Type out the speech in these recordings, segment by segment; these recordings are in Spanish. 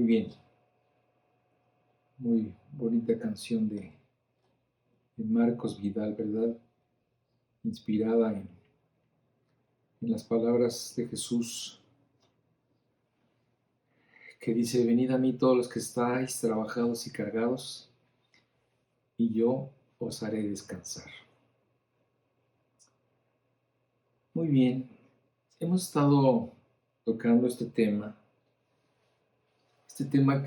Muy bien, muy bonita canción de Marcos Vidal, ¿verdad? Inspirada en las palabras de Jesús, que dice: venid a mí todos los que estáis trabajados y cargados, y yo os haré descansar. Muy bien, hemos estado tocando este tema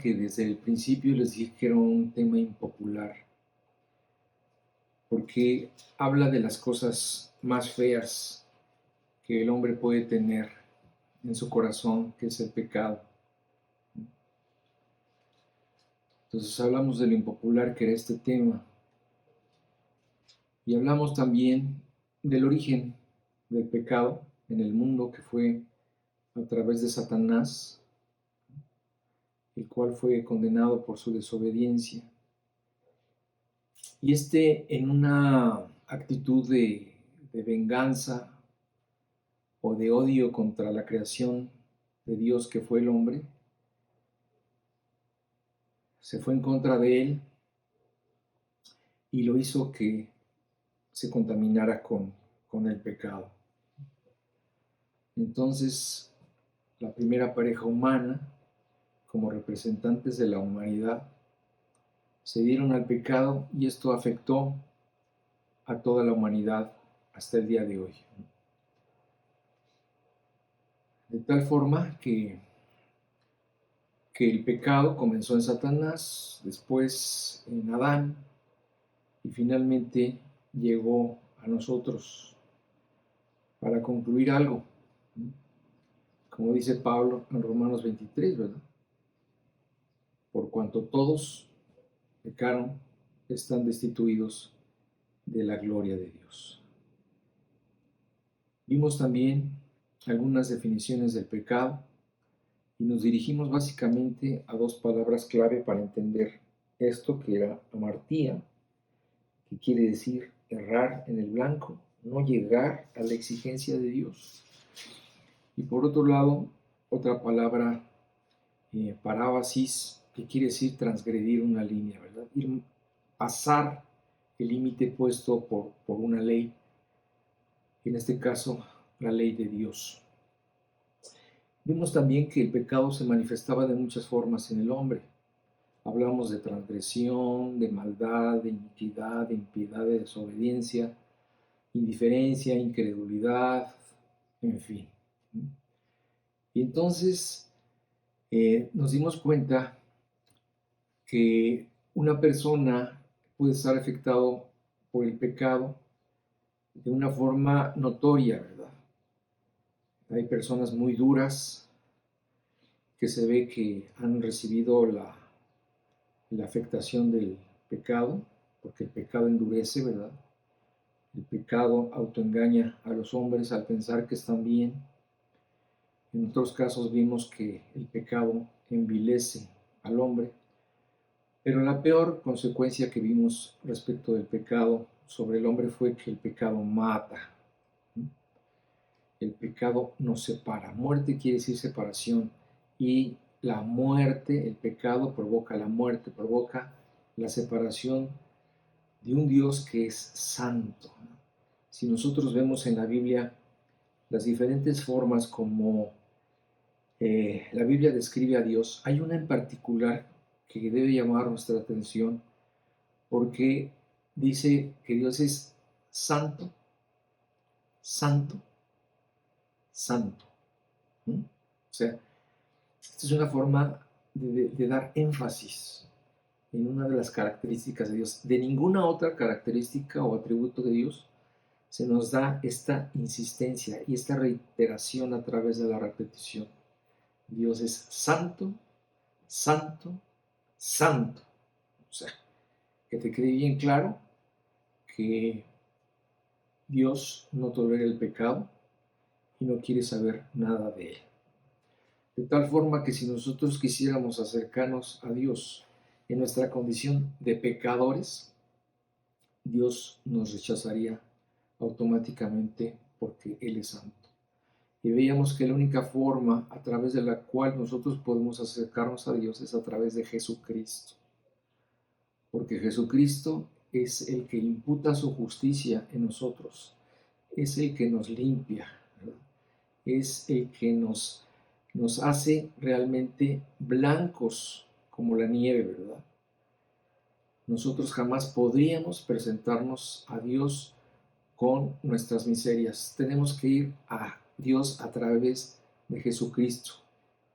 que desde el principio les dije que era un tema impopular, porque habla de las cosas más feas que el hombre puede tener en su corazón, que es el pecado. Entonces hablamos de lo impopular que era este tema, y hablamos también del origen del pecado en el mundo, que fue a través de Satanás, el cual fue condenado por su desobediencia. Y en una actitud de venganza o de odio contra la creación de Dios, que fue el hombre, se fue en contra de él y lo hizo que se contaminara con el pecado. Entonces, la primera pareja humana, como representantes de la humanidad, se dieron al pecado, y esto afectó a toda la humanidad hasta el día de hoy. De tal forma que el pecado comenzó en Satanás, después en Adán, y finalmente llegó a nosotros para concluir algo, como dice Pablo en Romanos 23, ¿verdad? Por cuanto todos pecaron, están destituidos de la gloria de Dios. Vimos también algunas definiciones del pecado y nos dirigimos básicamente a dos palabras clave para entender esto, que era amartía, que quiere decir errar en el blanco, no llegar a la exigencia de Dios. Y por otro lado, otra palabra, parábasis, que quiere decir transgredir una línea, ¿verdad? Pasar el límite puesto por una ley, en este caso la ley de Dios. Vimos también que el pecado se manifestaba de muchas formas en el hombre. Hablamos de transgresión, de maldad, de iniquidad, de impiedad, de desobediencia, indiferencia, incredulidad, en fin. Y entonces nos dimos cuenta que una persona puede estar afectado por el pecado de una forma notoria, ¿verdad? Hay personas muy duras que se ve que han recibido la afectación del pecado, porque el pecado endurece, ¿verdad? El pecado autoengaña a los hombres al pensar que están bien. En otros casos vimos que el pecado envilece al hombre, pero la peor consecuencia que vimos respecto del pecado sobre el hombre fue que el pecado mata. El pecado nos separa. Muerte quiere decir separación, y la muerte, el pecado provoca la muerte, provoca la separación de un Dios que es santo. Si nosotros vemos en la Biblia las diferentes formas como la Biblia describe a Dios, hay una en particular que debe llamar nuestra atención, porque dice que Dios es santo, santo, santo. O sea, esta es una forma de dar énfasis en una de las características de Dios. De ninguna otra característica o atributo de Dios se nos da esta insistencia y esta reiteración a través de la repetición. Dios es santo, santo, santo. O sea, que te quede bien claro que Dios no tolera el pecado y no quiere saber nada de él. De tal forma que si nosotros quisiéramos acercarnos a Dios en nuestra condición de pecadores, Dios nos rechazaría automáticamente, porque Él es santo. y veíamos que la única forma a través de la cual nosotros podemos acercarnos a Dios es a través de Jesucristo, porque Jesucristo es el que imputa su justicia en nosotros, es el que nos limpia, ¿verdad? Es el que nos hace realmente blancos como la nieve, ¿verdad? Nosotros jamás podríamos presentarnos a Dios con nuestras miserias. Tenemos que ir a Dios a través de Jesucristo,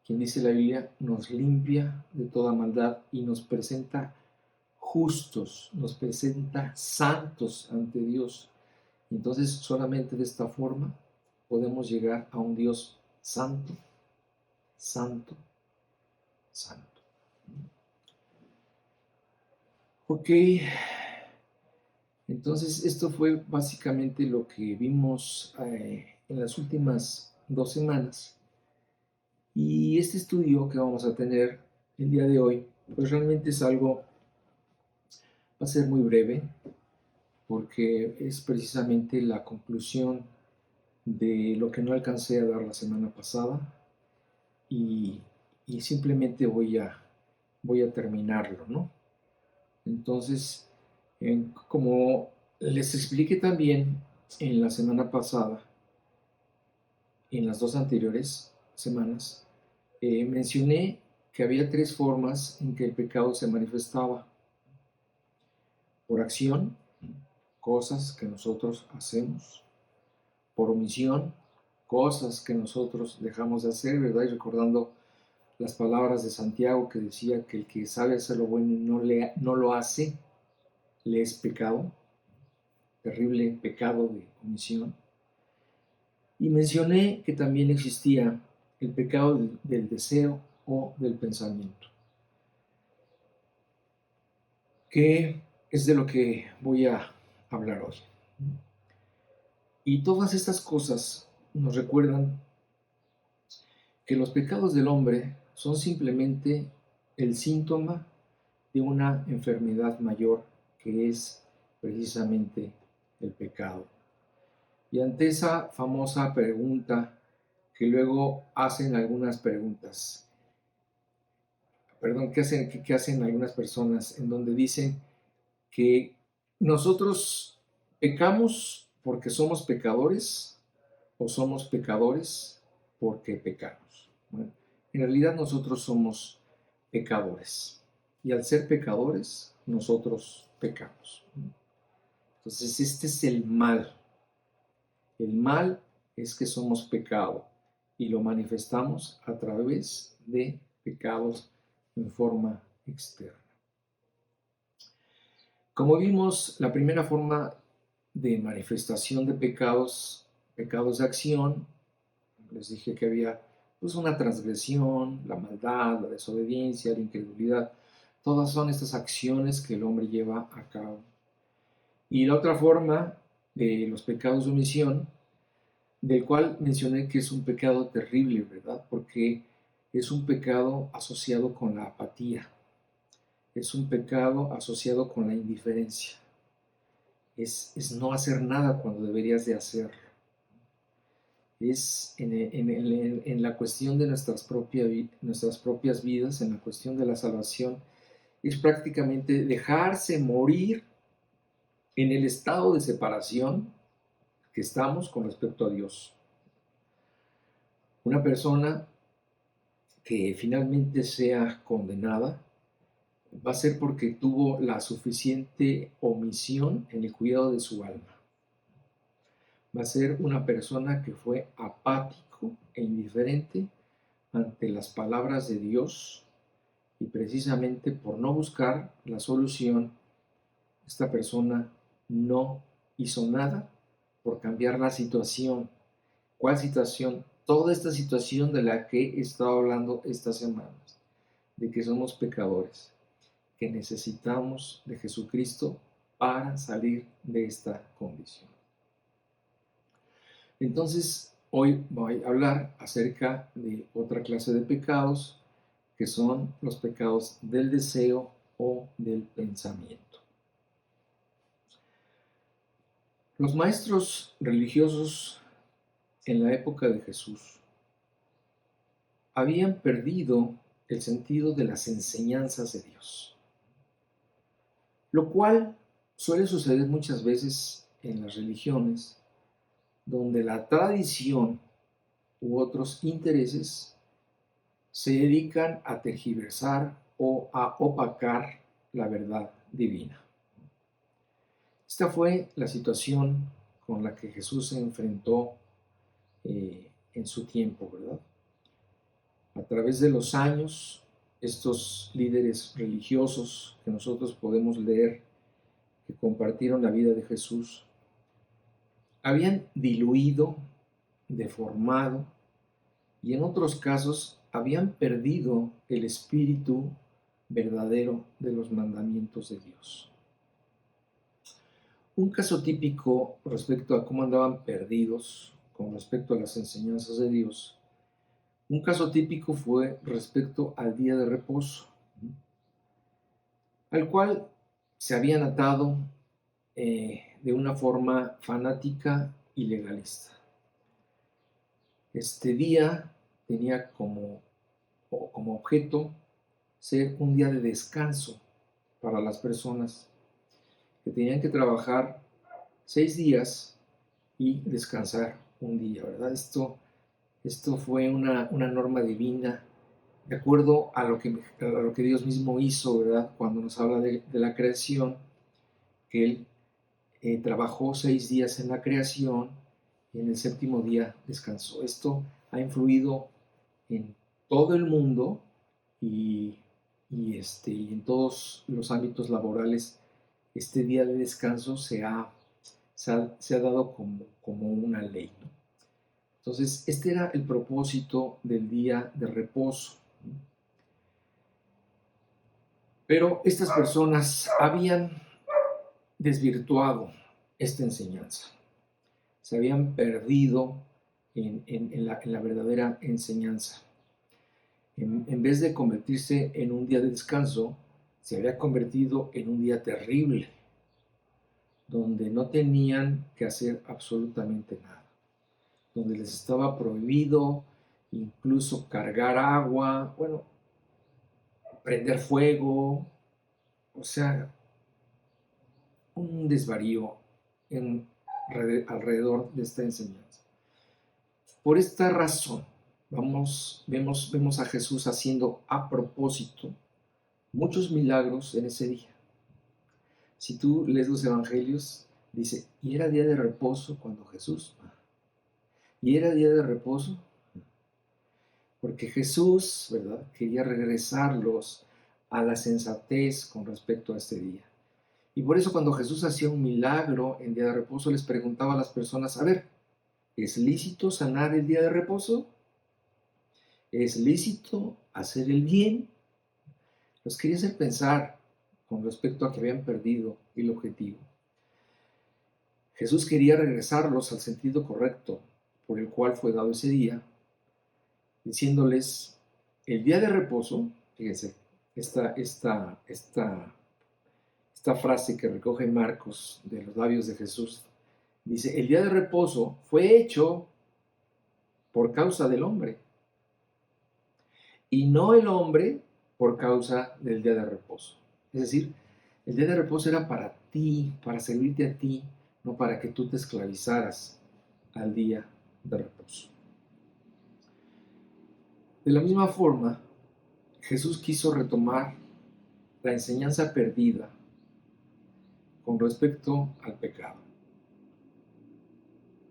quien dice la Biblia, nos limpia de toda maldad y nos presenta justos, nos presenta santos ante Dios. Entonces, solamente de esta forma podemos llegar a un Dios santo, santo, santo. Ok, entonces esto fue básicamente lo que vimos en las últimas 2 semanas. Y este estudio que vamos a tener el día de hoy, pues realmente es algo, va a ser muy breve, porque es precisamente la conclusión de lo que no alcancé a dar la semana pasada y, y simplemente voy a terminarlo, ¿no? Entonces, como les expliqué también en la semana pasada, en las 2 anteriores semanas, mencioné que había 3 formas en que el pecado se manifestaba. Por acción, cosas que nosotros hacemos. Por omisión, cosas que nosotros dejamos de hacer, ¿verdad? Y recordando las palabras de Santiago que decía que el que sabe hacer lo bueno y no lo hace, le es pecado, terrible pecado de omisión. Y mencioné que también existía el pecado del deseo o del pensamiento, que es de lo que voy a hablar hoy. Y todas estas cosas nos recuerdan que los pecados del hombre son simplemente el síntoma de una enfermedad mayor que es precisamente el pecado. Y ante esa famosa pregunta que luego hacen algunas preguntas, perdón, que hacen algunas personas en donde dicen que nosotros pecamos porque somos pecadores o somos pecadores porque pecamos. Bueno, en realidad nosotros somos pecadores y al ser pecadores nosotros pecamos. Entonces este es el mal. El mal es que somos pecado y lo manifestamos a través de pecados en forma externa. Como vimos, la primera forma de manifestación de pecados de acción, les dije que había pues una transgresión, la maldad, la desobediencia, la incredulidad, todas son estas acciones que el hombre lleva a cabo. Y la otra forma de los pecados de omisión, del cual mencioné que es un pecado terrible, ¿verdad? Porque es un pecado asociado con la apatía, es un pecado asociado con la indiferencia, es no hacer nada cuando deberías de hacerlo. Es en la cuestión de nuestras propias vidas, en la cuestión de la salvación, es prácticamente dejarse morir en el estado de separación que estamos con respecto a Dios. Una persona que finalmente sea condenada va a ser porque tuvo la suficiente omisión en el cuidado de su alma. Va a ser una persona que fue apático e indiferente ante las palabras de Dios y precisamente por no buscar la solución, esta persona no hizo nada por cambiar la situación. ¿Cuál situación? Toda esta situación de la que he estado hablando estas semanas, de que somos pecadores, que necesitamos de Jesucristo para salir de esta condición. Entonces, hoy voy a hablar acerca de otra clase de pecados, que son los pecados del deseo o del pensamiento. Los maestros religiosos en la época de Jesús habían perdido el sentido de las enseñanzas de Dios, lo cual suele suceder muchas veces en las religiones, donde la tradición u otros intereses se dedican a tergiversar o a opacar la verdad divina. Esta fue la situación con la que Jesús se enfrentó en su tiempo, ¿verdad? A través de los años, estos líderes religiosos que nosotros podemos leer, que compartieron la vida de Jesús, habían diluido, deformado y en otros casos habían perdido el espíritu verdadero de los mandamientos de Dios. Un caso típico respecto a cómo andaban perdidos con respecto a las enseñanzas de Dios, un caso típico fue respecto al día de reposo, al cual se habían atado de una forma fanática y legalista. Este día tenía como objeto ser un día de descanso para las personas que tenían que trabajar 6 días y descansar un día, ¿verdad? Esto fue una norma divina, de acuerdo a lo que Dios mismo hizo, ¿verdad? Cuando nos habla de la creación, que Él trabajó 6 días en la creación y en el séptimo día descansó. Esto ha influido en todo el mundo y en todos los ámbitos laborales. Este día de descanso se ha dado como una ley, ¿no? Entonces, este era el propósito del día de reposo. Pero estas personas habían desvirtuado esta enseñanza. Se habían perdido en la verdadera enseñanza. En vez de convertirse en un día de descanso, se había convertido en un día terrible, donde no tenían que hacer absolutamente nada, donde les estaba prohibido incluso cargar agua, bueno, prender fuego, o sea, un desvarío alrededor de esta enseñanza. Por esta razón, vemos a Jesús haciendo a propósito muchos milagros en ese día. Si tú lees los evangelios, dice, y era día de reposo cuando Jesús, y era día de reposo, porque Jesús, ¿verdad?, quería regresarlos a la sensatez con respecto a este día. Y por eso cuando Jesús hacía un milagro en día de reposo, les preguntaba a las personas, a ver, ¿es lícito sanar el día de reposo? ¿Es lícito hacer el bien? Los quería hacer pensar con respecto a que habían perdido el objetivo. Jesús quería regresarlos al sentido correcto por el cual fue dado ese día, diciéndoles, el día de reposo, fíjense, esta frase que recoge Marcos de los labios de Jesús, dice, el día de reposo fue hecho por causa del hombre, y no el hombre por causa del día de reposo. Es decir, el día de reposo era para ti, para servirte a ti, no para que tú te esclavizaras al día de reposo. De la misma forma, Jesús quiso retomar la enseñanza perdida con respecto al pecado.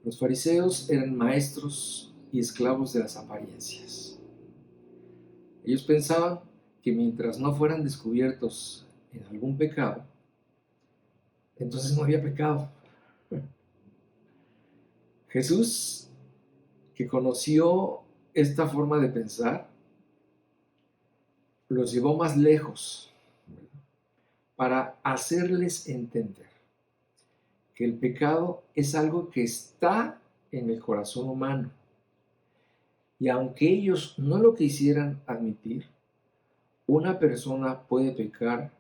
Los fariseos eran maestros y esclavos de las apariencias. Ellos pensaban que mientras no fueran descubiertos en algún pecado, entonces no había pecado. Jesús, que conoció esta forma de pensar, los llevó más lejos para hacerles entender que el pecado es algo que está en el corazón humano. Y aunque ellos no lo quisieran admitir, una persona puede pecar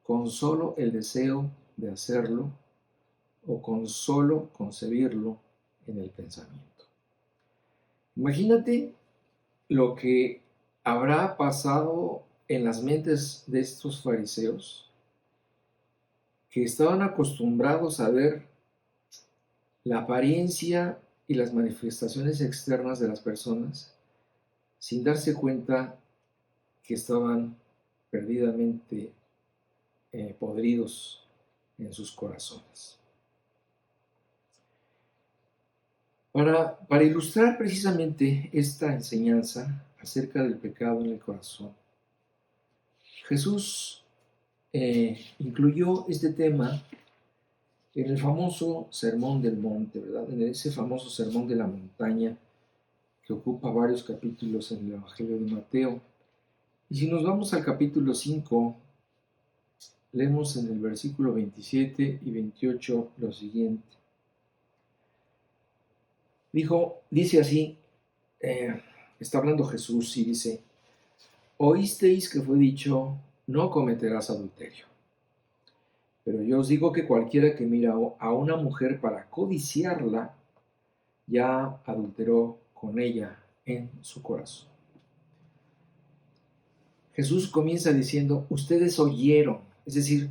con solo el deseo de hacerlo o con solo concebirlo en el pensamiento. Imagínate lo que habrá pasado en las mentes de estos fariseos que estaban acostumbrados a ver la apariencia y las manifestaciones externas de las personas sin darse cuenta que estaban perdidamente podridos en sus corazones. Para ilustrar precisamente esta enseñanza acerca del pecado en el corazón, Jesús incluyó este tema en el famoso Sermón del Monte, ¿verdad? En ese famoso Sermón de la Montaña que ocupa varios capítulos en el Evangelio de Mateo. Y si nos vamos al capítulo 5, leemos en el versículo 27 y 28 lo siguiente. Dice así, está hablando Jesús y dice, oísteis que fue dicho, no cometerás adulterio. Pero yo os digo que cualquiera que mira a una mujer para codiciarla, ya adulteró con ella en su corazón. Jesús comienza diciendo, ustedes oyeron, es decir,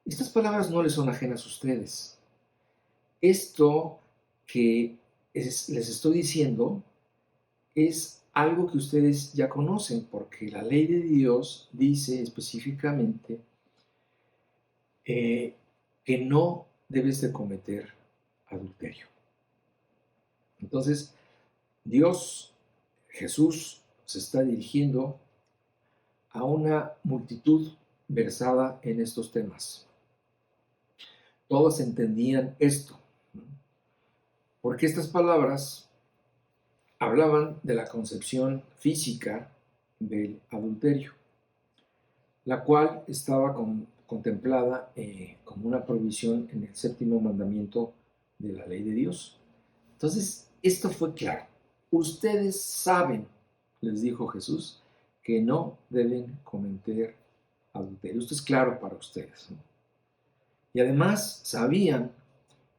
estas palabras no les son ajenas a ustedes. Esto que les estoy diciendo es algo que ustedes ya conocen, porque la ley de Dios dice específicamente que no debes de cometer adulterio. Entonces, Jesús, se está dirigiendo a una multitud versada en estos temas. Todos entendían esto, porque estas palabras hablaban de la concepción física del adulterio, la cual estaba contemplada como una prohibición en el séptimo mandamiento de la ley de Dios. Entonces, esto fue claro. Ustedes saben, les dijo Jesús, que no deben cometer adulterio. Esto es claro para ustedes, ¿no? Y además sabían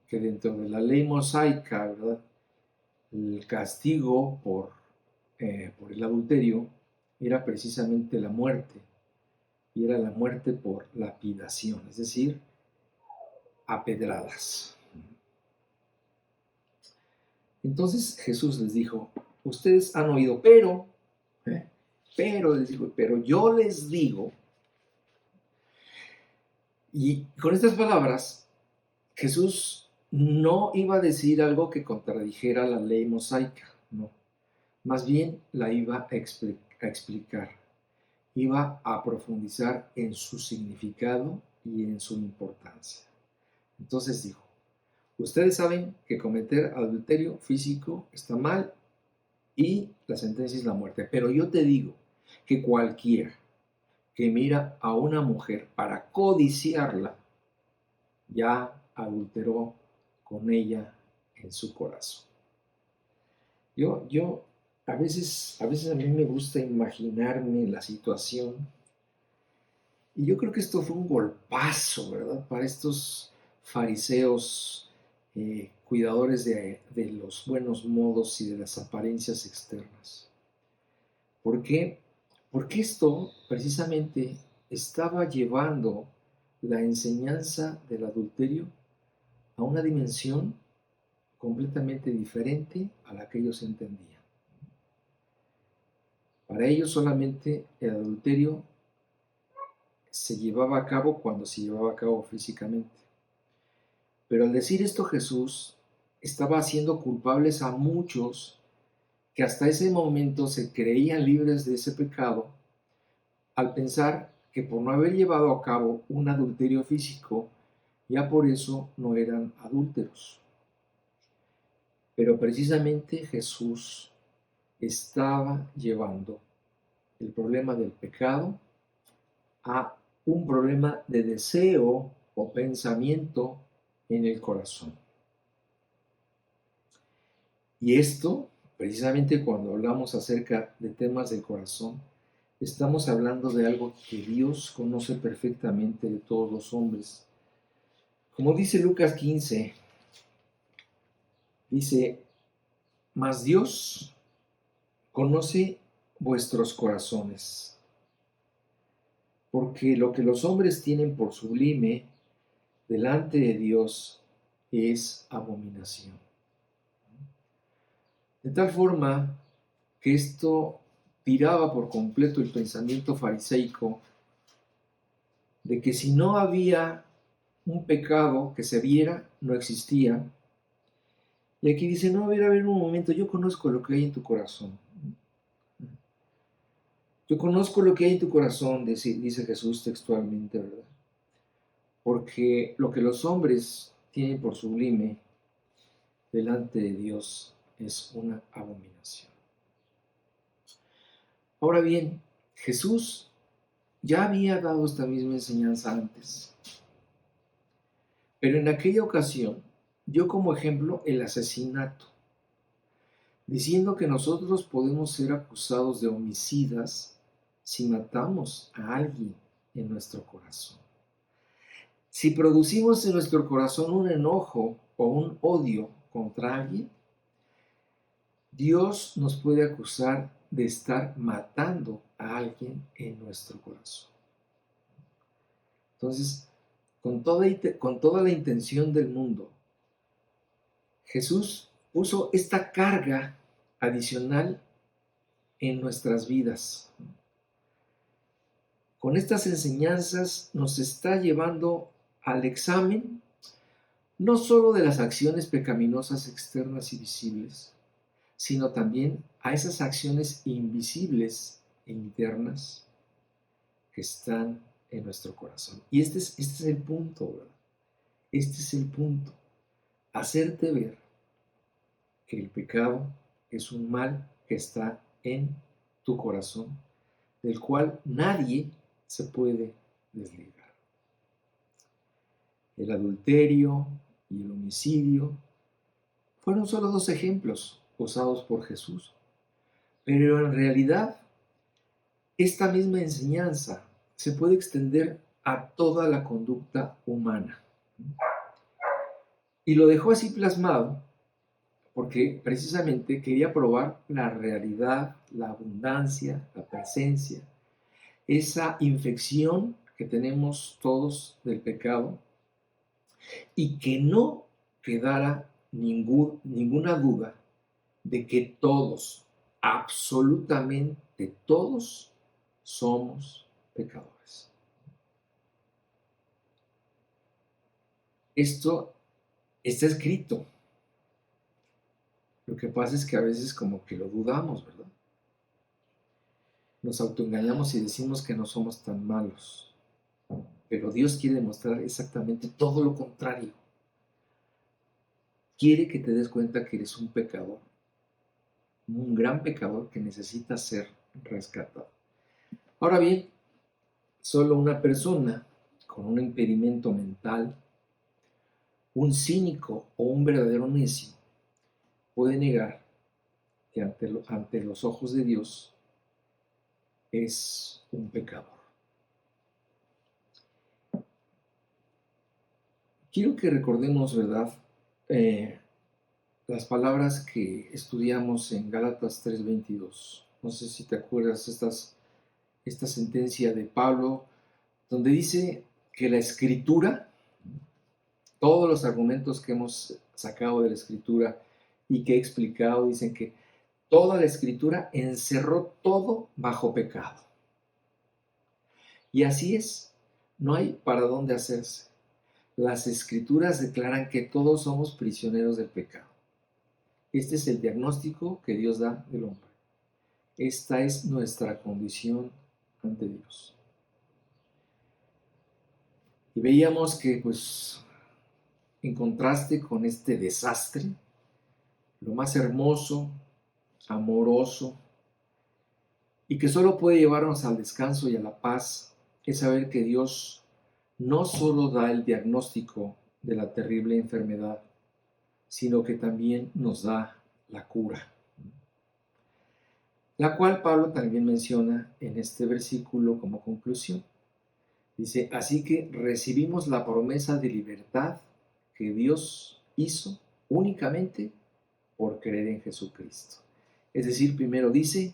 que dentro de la ley mosaica, ¿verdad?, el castigo por el adulterio era precisamente la muerte, y era la muerte por lapidación, es decir, a pedradas. Entonces Jesús les dijo, ustedes han oído, pero les digo, pero yo les digo, y con estas palabras, Jesús no iba a decir algo que contradijera la ley mosaica, no, más bien la iba a explicar, iba a profundizar en su significado y en su importancia. Entonces dijo, ustedes saben que cometer adulterio físico está mal y la sentencia es la muerte, pero yo te digo que cualquiera que mira a una mujer para codiciarla, ya adulteró con ella en su corazón. Yo a veces a mí me gusta imaginarme la situación, y yo creo que esto fue un golpazo, ¿verdad?, para estos fariseos, cuidadores de los buenos modos y de las apariencias externas. ¿Por qué? Porque esto precisamente estaba llevando la enseñanza del adulterio a una dimensión completamente diferente a la que ellos entendían. Para ellos solamente el adulterio se llevaba a cabo cuando se llevaba a cabo físicamente. Pero al decir esto Jesús estaba haciendo culpables a muchos que hasta ese momento se creían libres de ese pecado, al pensar que por no haber llevado a cabo un adulterio físico, ya por eso no eran adúlteros. Pero precisamente Jesús estaba llevando el problema del pecado a un problema de deseo o pensamiento en el corazón. Y esto, precisamente cuando hablamos acerca de temas del corazón, estamos hablando de algo que Dios conoce perfectamente de todos los hombres. Como dice Lucas 15, dice, mas Dios conoce vuestros corazones, porque lo que los hombres tienen por sublime delante de Dios es abominación. De tal forma que esto tiraba por completo el pensamiento fariseico de que si no había un pecado que se viera, no existía. Y aquí dice, no, a ver un momento, yo conozco lo que hay en tu corazón. Yo conozco lo que hay en tu corazón, dice Jesús textualmente, ¿verdad? Porque lo que los hombres tienen por sublime delante de Dios es una abominación. Ahora bien, Jesús ya había dado esta misma enseñanza antes, pero en aquella ocasión dio como ejemplo el asesinato, diciendo que nosotros podemos ser acusados de homicidas si matamos a alguien en nuestro corazón. Si producimos en nuestro corazón un enojo o un odio contra alguien, Dios nos puede acusar de estar matando a alguien en nuestro corazón. Entonces, con toda la intención del mundo, Jesús puso esta carga adicional en nuestras vidas. Con estas enseñanzas nos está llevando al examen no solo de las acciones pecaminosas externas y visibles, sino también a esas acciones invisibles e internas que están en nuestro corazón. Y este es el punto, ¿verdad? Este es el punto. Hacerte ver que el pecado es un mal que está en tu corazón, del cual nadie se puede desligar. El adulterio y el homicidio fueron solo dos ejemplos usados por Jesús, pero en realidad esta misma enseñanza se puede extender a toda la conducta humana. Y lo dejó así plasmado porque precisamente quería probar la realidad, la abundancia, la presencia, esa infección que tenemos todos del pecado y que no quedara ninguna duda de que todos, absolutamente todos, somos pecadores. Esto está escrito. Lo que pasa es que a veces como que lo dudamos, ¿verdad? Nos autoengañamos y decimos que no somos tan malos. Pero Dios quiere demostrar exactamente todo lo contrario. Quiere que te des cuenta que eres un pecador, un gran pecador que necesita ser rescatado. Ahora bien, solo una persona con un impedimento mental, un cínico o un verdadero necio puede negar que ante los ojos de Dios es un pecador. Quiero que recordemos, ¿verdad?, las palabras que estudiamos en Gálatas 3:22. No sé si te acuerdas esta sentencia de Pablo, donde dice que la Escritura, todos los argumentos que hemos sacado de la Escritura y que he explicado, dicen que toda la Escritura encerró todo bajo pecado. Y así es, no hay para dónde hacerse. Las Escrituras declaran que todos somos prisioneros del pecado. Este es el diagnóstico que Dios da del hombre. Esta es nuestra condición ante Dios. Y veíamos que, pues, en contraste con este desastre, lo más hermoso, amoroso, y que solo puede llevarnos al descanso y a la paz, es saber que Dios no solo da el diagnóstico de la terrible enfermedad, sino que también nos da la cura, la cual Pablo también menciona en este versículo como conclusión. Dice, así que recibimos la promesa de libertad que Dios hizo únicamente por creer en Jesucristo. Es decir, primero dice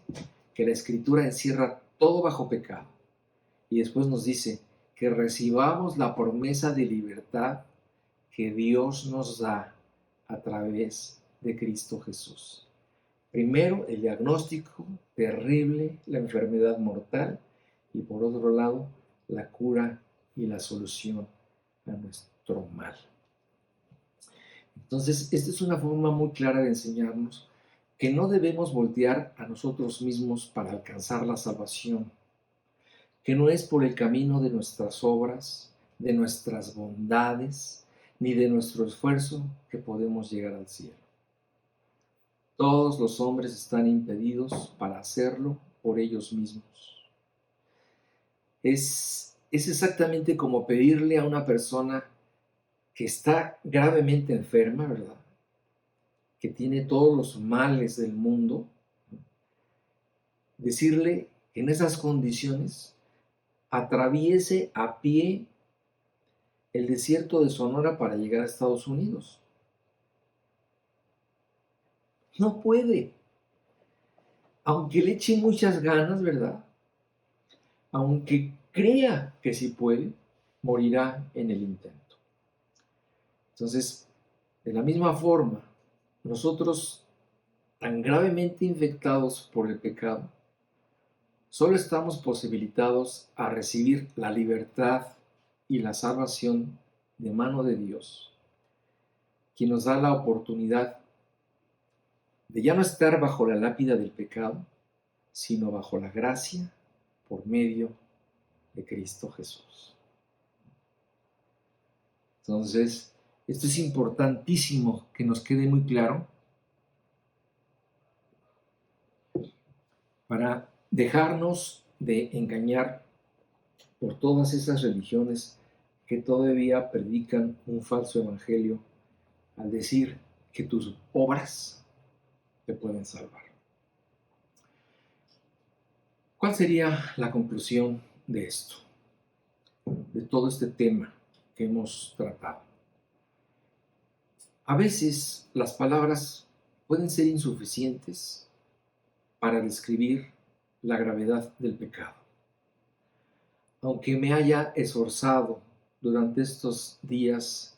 que la Escritura encierra todo bajo pecado. Y después nos dice que recibamos la promesa de libertad que Dios nos da a través de Cristo Jesús. Primero, el diagnóstico terrible, la enfermedad mortal, y por otro lado, la cura y la solución a nuestro mal. Entonces, esta es una forma muy clara de enseñarnos que no debemos voltear a nosotros mismos para alcanzar la salvación, que no es por el camino de nuestras obras, de nuestras bondades, ni de nuestro esfuerzo que podemos llegar al cielo. Todos los hombres están impedidos para hacerlo por ellos mismos. Es exactamente como pedirle a una persona que está gravemente enferma, ¿verdad? Que tiene todos los males del mundo, decirle que en esas condiciones atraviese a pie el desierto de Sonora para llegar a Estados Unidos. No puede. Aunque le eche muchas ganas, ¿verdad? Aunque crea que sí puede, morirá en el intento. Entonces, de la misma forma, nosotros, tan gravemente infectados por el pecado, solo estamos posibilitados a recibir la libertad y la salvación de mano de Dios, quien nos da la oportunidad de ya no estar bajo la lápida del pecado, sino bajo la gracia por medio de Cristo Jesús. Entonces, esto es importantísimo que nos quede muy claro para dejarnos de engañar por todas esas religiones que todavía predican un falso evangelio al decir que tus obras te pueden salvar. ¿Cuál sería la conclusión de esto, de todo este tema que hemos tratado? A veces las palabras pueden ser insuficientes para describir la gravedad del pecado. Aunque me haya esforzado durante estos días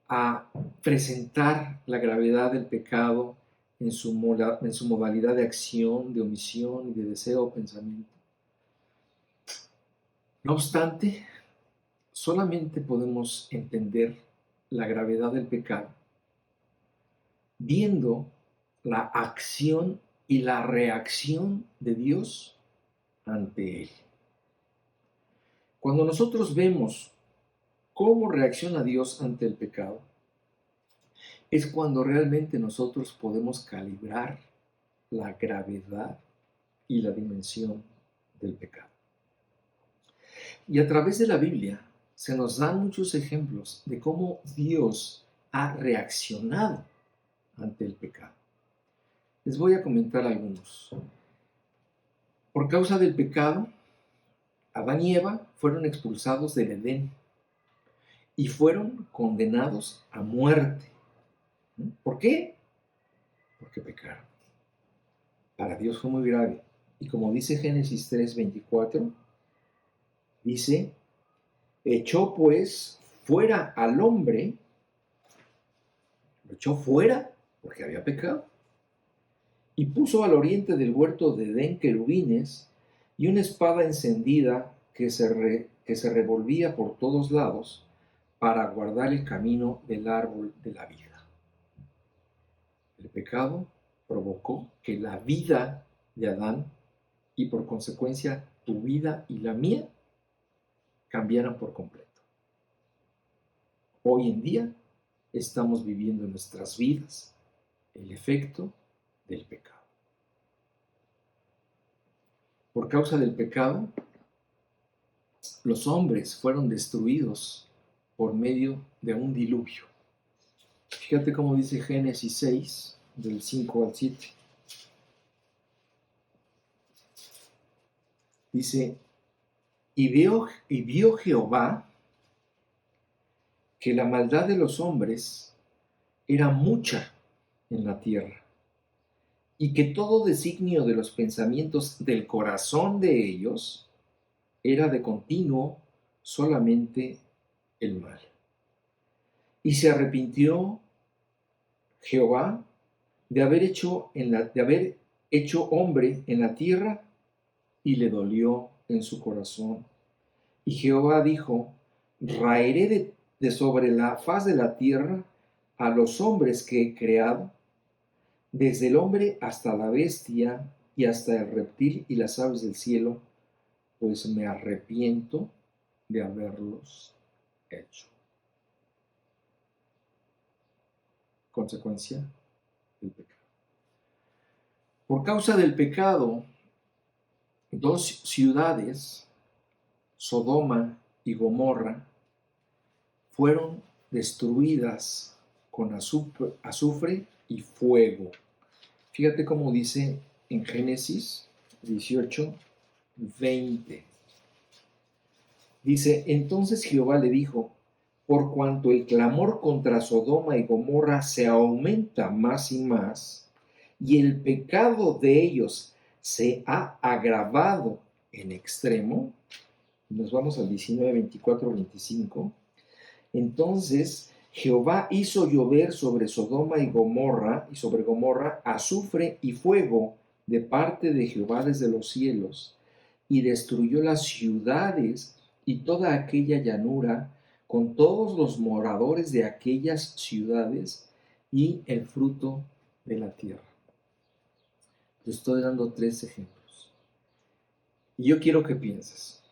a presentar la gravedad del pecado en su modalidad de acción, de omisión y de deseo o pensamiento. No obstante, solamente podemos entender la gravedad del pecado viendo la acción y la reacción de Dios ante él. Cuando nosotros vemos cómo reacciona Dios ante el pecado, es cuando realmente nosotros podemos calibrar la gravedad y la dimensión del pecado. Y a través de la Biblia se nos dan muchos ejemplos de cómo Dios ha reaccionado ante el pecado. Les voy a comentar algunos. Por causa del pecado, Adán y Eva fueron expulsados del Edén y fueron condenados a muerte. ¿Por qué? Porque pecaron. Para Dios fue muy grave. Y como dice Génesis 3:24, dice, echó pues fuera al hombre, lo echó fuera porque había pecado, y puso al oriente del huerto de Edén querubines y una espada encendida que se revolvía por todos lados para guardar el camino del árbol de la vida. El pecado provocó que la vida de Adán y por consecuencia tu vida y la mía cambiaran por completo. Hoy en día estamos viviendo en nuestras vidas el efecto del pecado. Por causa del pecado, los hombres fueron destruidos por medio de un diluvio. Fíjate cómo dice Génesis 6, del 5 al 7. Dice, y vio Jehová que la maldad de los hombres era mucha en la tierra, y que todo designio de los pensamientos del corazón de ellos era de continuo solamente el mal. Y se arrepintió Jehová de haber hecho hombre en la tierra, y le dolió en su corazón. Y Jehová dijo: raeré de sobre la faz de la tierra a los hombres que he creado, desde el hombre hasta la bestia y hasta el reptil y las aves del cielo, pues me arrepiento de haberlos hecho. Consecuencia del pecado. Por causa del pecado, dos ciudades, Sodoma y Gomorra, fueron destruidas con azufre y fuego. Fíjate cómo dice en Génesis 18:20. Dice: entonces Jehová le dijo: por cuanto el clamor contra Sodoma y Gomorra se aumenta más y más, y el pecado de ellos se ha agravado en extremo. Nos vamos al 19, 24, 25. Entonces Jehová hizo llover sobre Sodoma y sobre Gomorra azufre y fuego de parte de Jehová desde los cielos, y destruyó las ciudades y toda aquella llanura, con todos los moradores de aquellas ciudades y el fruto de la tierra. Te estoy dando 3 ejemplos. Y yo quiero que pienses,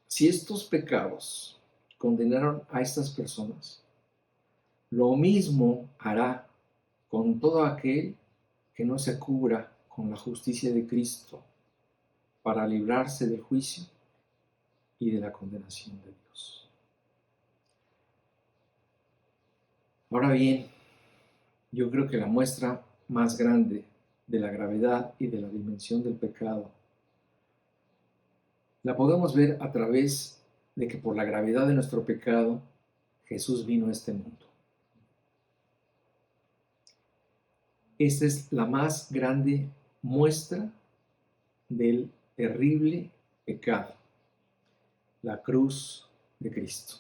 si estos pecados condenaron a estas personas, lo mismo hará con todo aquel que no se cubra con la justicia de Cristo para librarse del juicio y de la condenación de Dios. Ahora bien, yo creo que la muestra más grande de la gravedad y de la dimensión del pecado la podemos ver a través de que por la gravedad de nuestro pecado Jesús vino a este mundo. Esta es la más grande muestra del terrible pecado, la cruz de Cristo.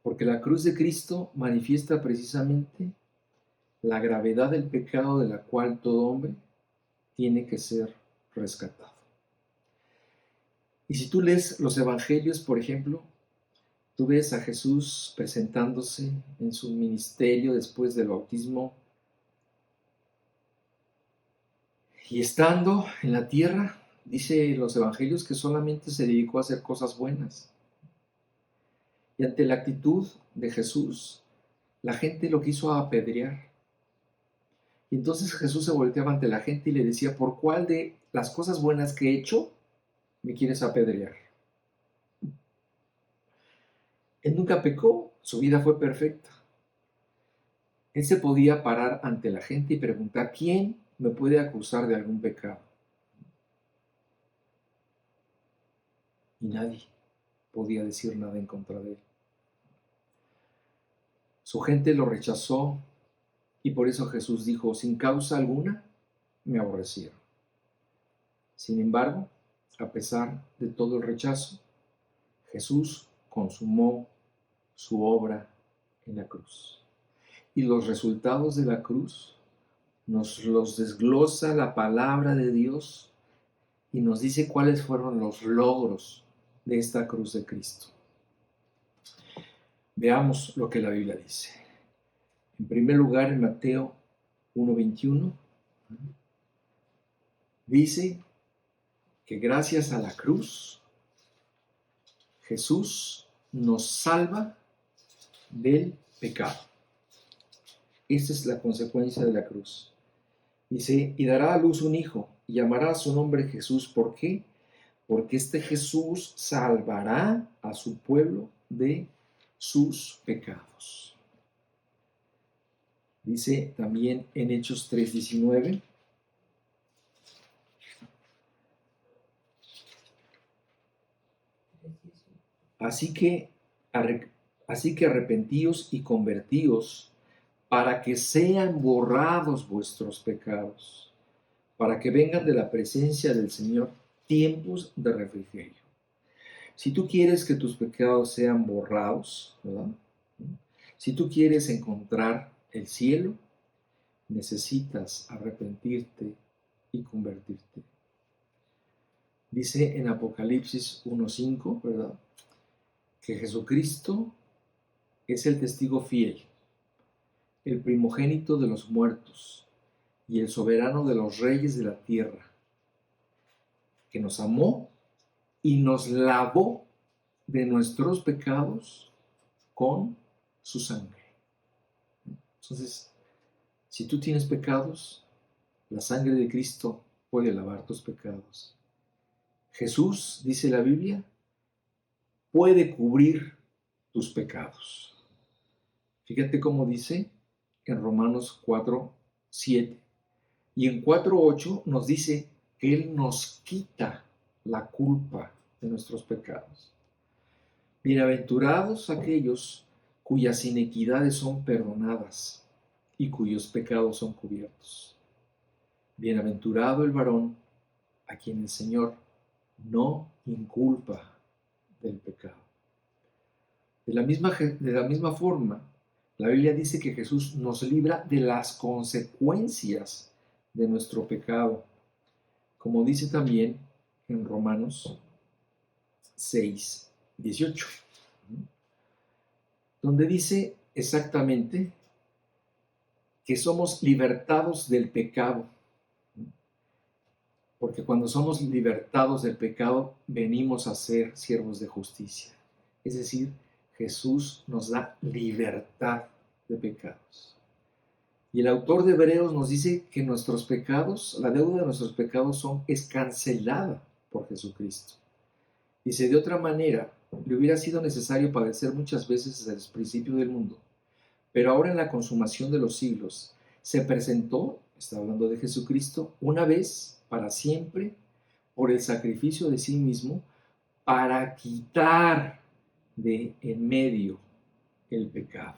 Porque la cruz de Cristo manifiesta precisamente la gravedad del pecado de la cual todo hombre tiene que ser rescatado. Y si tú lees los evangelios, por ejemplo, tú ves a Jesús presentándose en su ministerio después del bautismo y estando en la tierra, dice los evangelios que solamente se dedicó a hacer cosas buenas. Y ante la actitud de Jesús, la gente lo quiso apedrear. Y entonces Jesús se volteaba ante la gente y le decía: ¿por cuál de las cosas buenas que he hecho me quieres apedrear? Él nunca pecó, su vida fue perfecta. Él se podía parar ante la gente y preguntar: ¿quién me puede acusar de algún pecado? Y nadie podía decir nada en contra de él. Su gente lo rechazó y por eso Jesús dijo: sin causa alguna me aborrecieron. Sin embargo, a pesar de todo el rechazo, Jesús consumó su obra en la cruz. Y los resultados de la cruz nos los desglosa la palabra de Dios y nos dice cuáles fueron los logros de esta cruz de Cristo. Veamos lo que la Biblia dice. En primer lugar, en Mateo 1:21, dice que gracias a la cruz, Jesús nos salva del pecado. Esa es la consecuencia de la cruz. Dice: y dará a luz un hijo, y llamará a su nombre Jesús. ¿Por qué? Porque este Jesús salvará a su pueblo de sus pecados. Dice también en Hechos 3:19. Así que arrepentíos y convertíos para que sean borrados vuestros pecados, para que vengan de la presencia del Señor tiempos de refrigerio. Si tú quieres que tus pecados sean borrados, ¿verdad? Si tú quieres encontrar el cielo, necesitas arrepentirte y convertirte. Dice en Apocalipsis 1:5, ¿verdad? Que Jesucristo es el testigo fiel, el primogénito de los muertos y el soberano de los reyes de la tierra, que nos amó y nos lavó de nuestros pecados con su sangre. Entonces, si tú tienes pecados, la sangre de Cristo puede lavar tus pecados. Jesús, dice la Biblia, puede cubrir tus pecados. Fíjate cómo dice en Romanos 4:7. Y en 4:8 nos dice que Él nos quita la culpa de nuestros pecados. Bienaventurados aquellos cuyas iniquidades son perdonadas y cuyos pecados son cubiertos. Bienaventurado el varón a quien el Señor no inculpa del pecado. De la misma forma, la Biblia dice que Jesús nos libra de las consecuencias de nuestro pecado, como dice también en Romanos 6:18, donde dice exactamente que somos libertados del pecado, porque cuando somos libertados del pecado venimos a ser siervos de justicia. Es decir, Jesús nos da libertad de pecados. Y el autor de Hebreos nos dice que nuestros pecados, la deuda de nuestros pecados es cancelada por Jesucristo. Dice, de otra manera, le hubiera sido necesario padecer muchas veces desde el principio del mundo, pero ahora en la consumación de los siglos se presentó, está hablando de Jesucristo, una vez para siempre por el sacrificio de sí mismo para quitar de en medio el pecado.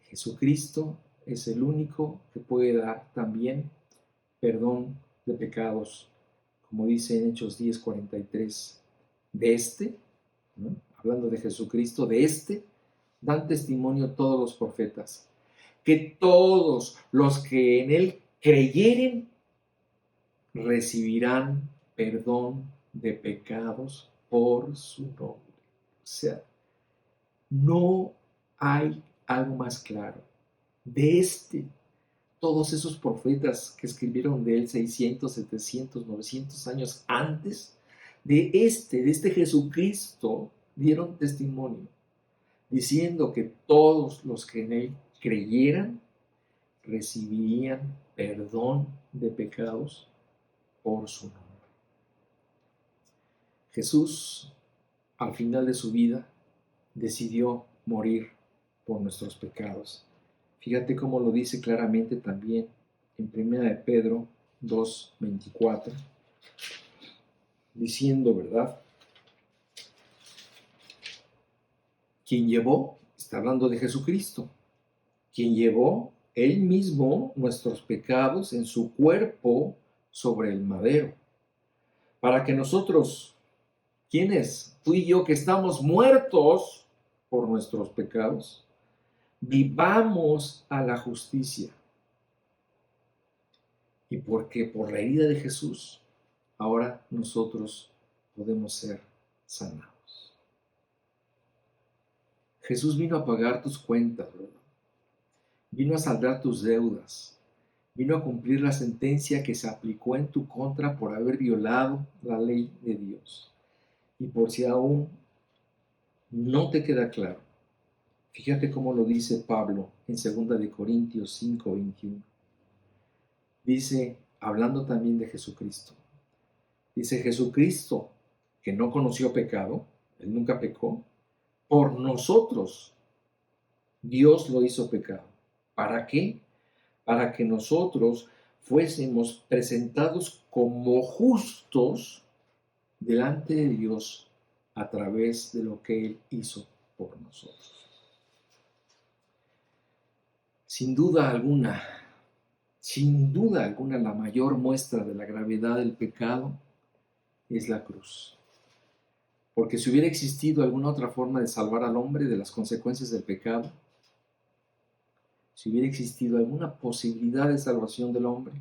Jesucristo es el único que puede dar también perdón de pecados, como dice en Hechos 10:43. De este, ¿no? Hablando de Jesucristo, de este dan testimonio todos los profetas, que todos los que en él creyeren recibirán perdón de pecados por su nombre. O sea, no hay algo más claro. De este, todos esos profetas que escribieron de él 600, 700, 900 años antes, de este Jesucristo, dieron testimonio, diciendo que todos los que en él creyeran recibirían perdón de pecados por su nombre. Jesús, al final de su vida, decidió morir por nuestros pecados. Fíjate cómo lo dice claramente también en 1 de Pedro 2:24, diciendo, ¿verdad? Quien llevó, está hablando de Jesucristo, quien llevó él mismo nuestros pecados en su cuerpo sobre el madero, para que nosotros, ¿quiénes? Tú y yo que estamos muertos por nuestros pecados, vivamos a la justicia. Y porque por la herida de Jesús, ahora nosotros podemos ser sanados. Jesús vino a pagar tus cuentas, ¿verdad? Vino a saldar tus deudas. Vino a cumplir la sentencia que se aplicó en tu contra por haber violado la ley de Dios. Y por si aún no te queda claro, fíjate cómo lo dice Pablo en 2 de Corintios 5:21. Dice, hablando también de Jesucristo, dice Jesucristo, que no conoció pecado, él nunca pecó, por nosotros Dios lo hizo pecado. ¿Para qué? Para que nosotros fuésemos presentados como justos delante de Dios a través de lo que Él hizo por nosotros. sin duda alguna, la mayor muestra de la gravedad del pecado es la cruz. Porque si hubiera existido alguna otra forma de salvar al hombre de las consecuencias del pecado, si hubiera existido alguna posibilidad de salvación del hombre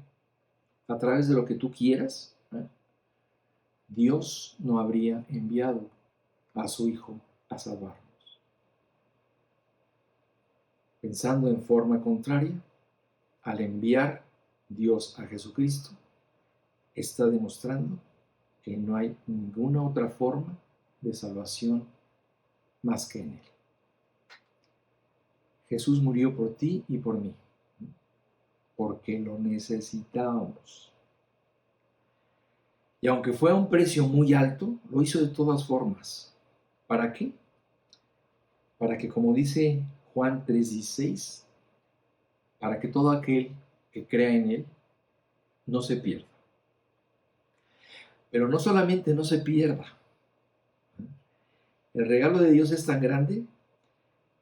a través de lo que tú quieras, Dios no habría enviado a su Hijo a salvarnos. Pensando en forma contraria, al enviar Dios a Jesucristo, está demostrando que no hay ninguna otra forma de salvación más que en Él. Jesús murió por ti y por mí, porque lo necesitábamos. Y aunque fue a un precio muy alto, lo hizo de todas formas. ¿Para qué? Para que, como dice Juan 3:16, para que todo aquel que crea en Él no se pierda. Pero no solamente no se pierda. El regalo de Dios es tan grande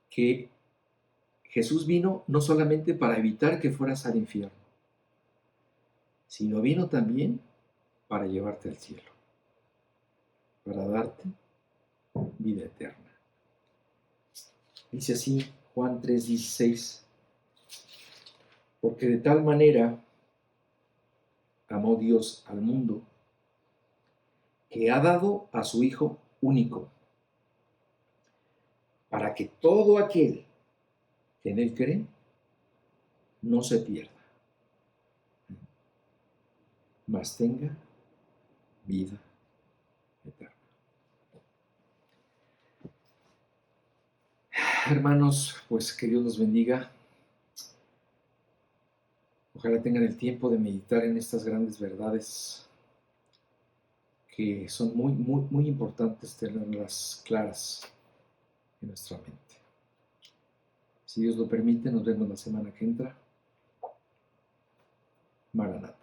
que Jesús vino no solamente para evitar que fueras al infierno, sino vino también para llevarte al cielo, para darte vida eterna. Dice así Juan 3:16, porque de tal manera amó Dios al mundo, que ha dado a su Hijo único, para que todo aquel que en Él cree no se pierda, mas tenga vida eterna. Hermanos, pues que Dios los bendiga. Ojalá tengan el tiempo de meditar en estas grandes verdades que son muy, muy, muy importantes tenerlas claras en nuestra mente. Si Dios lo permite, nos vemos la semana que entra. Maranata.